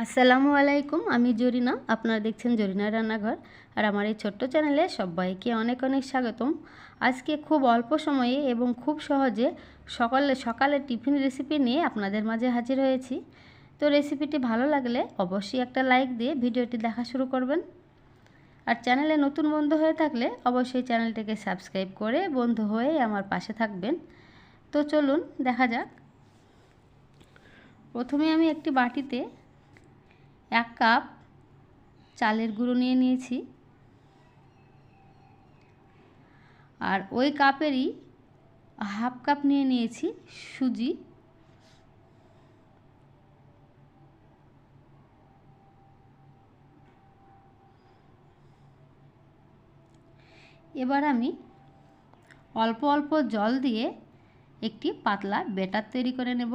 আসসালামু আলাইকুম, আমি জরিনা। আপনারা দেখছেন জরিনা রান্নাঘর। আর আমার এই ছোট্ট চ্যানেলে সবাইকে অনেক অনেক স্বাগতম। আজকে খুব অল্প সময়ে এবং খুব সহজে সকালে টিফিন রেসিপি নিয়ে আপনাদের মাঝে হাজির হয়েছি। তো রেসিপিটি ভালো লাগলে অবশ্যই একটা লাইক দিয়ে ভিডিওটি দেখা শুরু করবেন। আর চ্যানেলে নতুন বন্ধু হয়ে থাকলে অবশ্যই চ্যানেলটিকে সাবস্ক্রাইব করে বন্ধু হয়ে আমার পাশে থাকবেন। তো চলুন দেখা যাক। প্রথমে আমি একটি বাটিতে 1 কাপ চালের গুঁড়ো নিয়ে নিয়েছি, আর ওই কাপেরই হাফ কাপ নিয়ে নিয়েছি সুজি। এবার আমি অল্প অল্প জল দিয়ে একটি পাতলা ব্যাটার তৈরি করে নেব।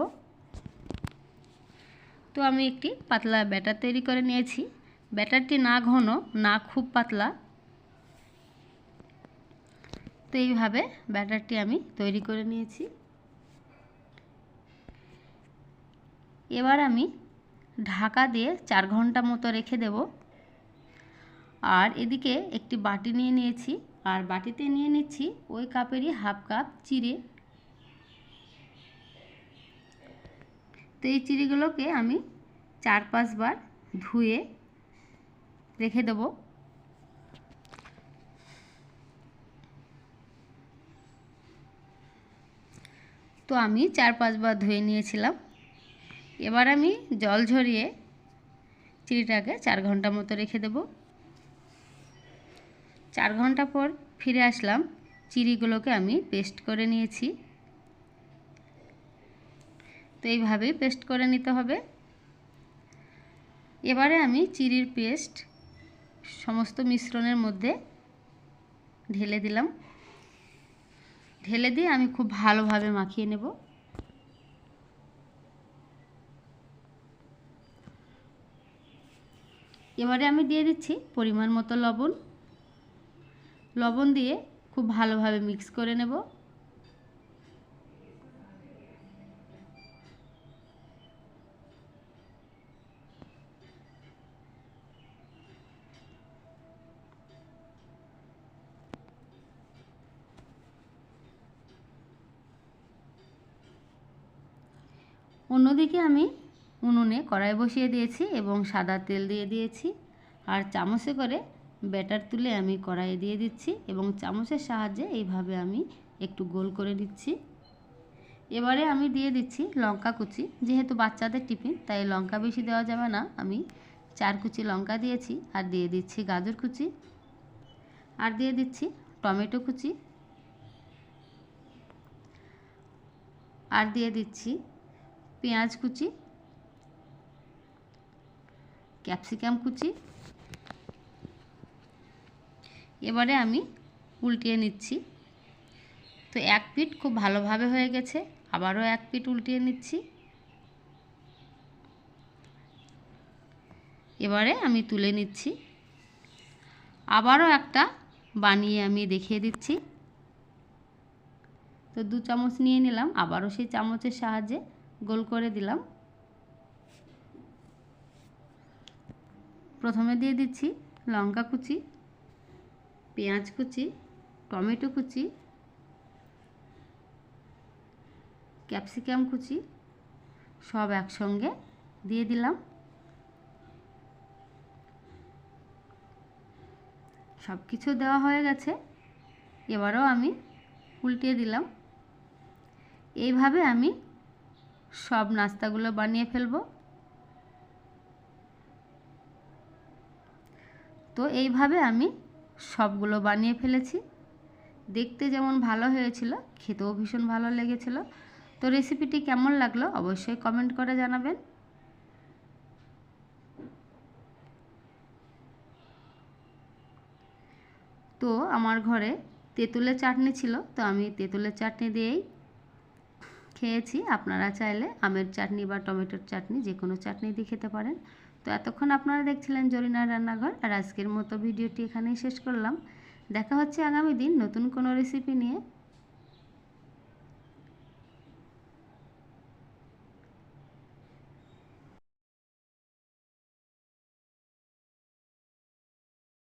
তো আমি একটি পাতলা ব্যাটার তৈরি করে নিয়েছি। ব্যাটারটি না ঘন না খুব পাতলা, তো এইভাবে ব্যাটারটি আমি তৈরি করে নিয়েছি। এবার আমি ঢাকা দিয়ে 4 ঘন্টা মতো রেখে দেব। আর এদিকে একটি বাটি নিয়ে নিয়েছি, আর বাটিতে নিয়ে নিচ্ছি ওই কাপেরই হাফ কাপ চিড়ে। তো এই চিড়েগুলোকে আমি 4-5 বার ধুয়ে রেখে দেব। তো আমি 4-5 বার ধুয়ে নিয়েছিলাম। এবার আমি জল ঝরিয়ে চিড়েটাকে 4 ঘন্টা মতো রেখে দেব। 4 ঘন্টা পর ফিরে আসলাম। চিড়েগুলোকে আমি পেস্ট করে নিয়েছি। তো এইভাবেই পেস্ট করে নিতে হবে। এবারে আমি চিড়ের পেস্ট সমস্ত মিশ্রণের মধ্যে ঢেলে দিলাম। ঢেলে দিয়ে আমি খুব ভালোভাবে মাখিয়ে নেব। এবারে আমি দিয়ে দিচ্ছি পরিমাণ মতো লবণ। লবণ দিয়ে খুব ভালোভাবে মিক্স করে নেব। অন্যদিকে আমি উনুনে কড়াই বসিয়ে দিয়েছি এবং সাদা তেল দিয়ে দিয়েছি। আর চামচে করে ব্যাটার তুলে আমি কড়াইয়ে দিয়ে দিচ্ছি এবং চামচের সাহায্যে এইভাবে আমি একটু গোল করে দিচ্ছি। এবারে আমি দিয়ে দিচ্ছি লঙ্কা কুচি। যেহেতু বাচ্চাদের টিফিন তাই লঙ্কা বেশি দেওয়া যাবে না, আমি 4 কুচি লঙ্কা দিয়েছি। আর দিয়ে দিচ্ছি গাজর কুচি, আর দিয়ে দিচ্ছি টমেটো কুচি, আর দিয়ে দিচ্ছি পেঁয়াজ কুচি, ক্যাপসিকাম কুচি। এবারে আমি উল্টিয়ে নিচ্ছি। তো এক পিঠ খুব ভালোভাবে হয়ে গেছে, আবারও এক পিঠ উল্টিয়ে নিচ্ছি। এবারে আমি তুলে নিচ্ছি। আবারও একটা বানিয়ে আমি দেখিয়ে দিচ্ছি। তো 2 চামচ নিয়ে নিলাম, আবারও সেই চামচের সাহায্যে গোল করে দিলাম। প্রথমে দিয়ে দিচ্ছি লঙ্কা কুচি, পেঁয়াজ কুচি, টমেটো কুচি, ক্যাপসিকাম কুচি, সব একসঙ্গে দিয়ে দিলাম। সব কিছু দেওয়া হয়ে গেছে। এবারেও আমি উল্টিয়ে দিলাম। এইভাবে আমি সব নাস্তাগুলো বানিয়ে ফেলব। তো এইভাবে আমি সবগুলো বানিয়ে ফেলেছি। দেখতে যেমন ভালো হয়েছিল, খেতেও ভীষণ ভালো লেগেছিল। তো রেসিপিটি কেমন লাগলো অবশ্যই কমেন্ট করে জানাবেন। তো আমার ঘরে তেঁতুলের চাটনি ছিল, তো আমি তেঁতুলের চাটনি দিয়েই খেয়েছি। আপনারা চাইলে আমের চাটনি বা টমেটোর চাটনি যে কোনো চাটনি দিয়ে খেতে পারেন। তো এতক্ষণ আপনারা দেখছিলেন জরিনার রান্নাঘর। আর আজকের মতো ভিডিওটি এখানেই শেষ করলাম। দেখা হচ্ছে আগামী দিন নতুন কোনো রেসিপি নিয়ে।